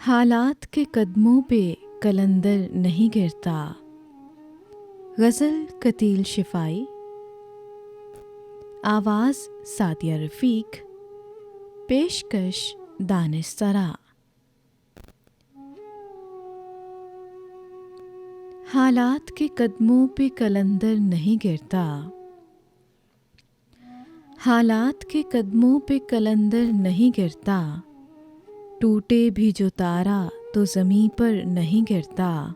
हालात के कदमों पे कलंदर नहीं गिरता। गज़ल कतील शिफाई, आवाज़ सादिया रफ़ीक, पेशकश दानिश सरा। हालात के कदमों पे कलंदर नहीं गिरता। हालात के कदमों पे कलंदर नहीं गिरता। टूटे भी जो तारा तो ज़मीं पर नहीं गिरता।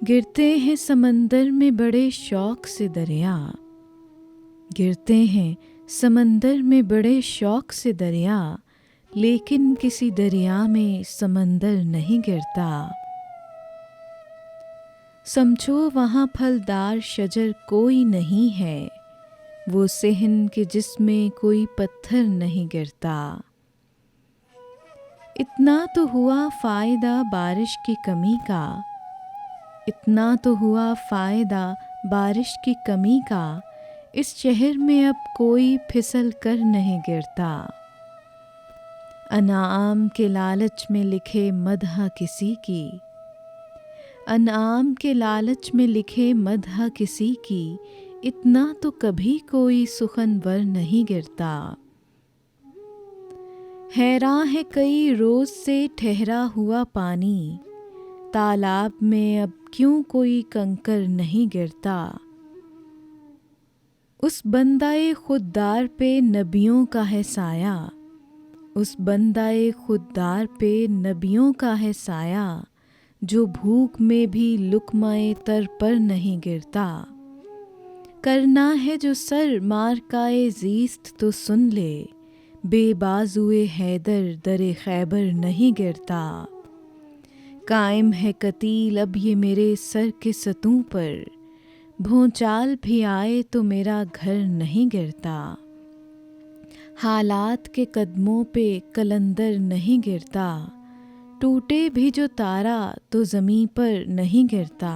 गिरते हैं समंदर में बड़े शौक़ से दरिया। गिरते हैं समंदर में बड़े शौक़ से दरिया, लेकिन किसी दरिया में समंदर नहीं गिरता। समझो वहाँ फलदार शजर कोई नहीं है, वो सेहन के जिसमें कोई पत्थर नहीं गिरता। इतना तो हुआ फ़ायदा बारिश की कमी का। इतना तो हुआ फ़ायदा बारिश की कमी का, इस शहर में अब कोई फिसल कर नहीं गिरता। अनाम के लालच में लिखे मदह किसी की। अनाम के लालच में लिखे मदह किसी की, इतना तो कभी कोई सुखनवर नहीं गिरता। हैरान है कई रोज़ से ठहरा हुआ पानी, तालाब में अब क्यों कोई कंकर नहीं गिरता। उस बंदाए खुददार पे नबियों का है साया। उस बंदाए खुददार पे नबियों का है साया, जो भूख में भी लुक़्माए तर पर नहीं गिरता। करना है जो सर मारकाए ज़ीस्त तो सुन ले, बेबाजुए हैदर दरे खैबर नहीं गिरता। कायम है कतील अब ये मेरे सर के सतूं पर, भूचाल भी आए तो मेरा घर नहीं गिरता। हालात के कदमों पे कलंदर नहीं गिरता। टूटे भी जो तारा तो ज़मीं पर नहीं गिरता।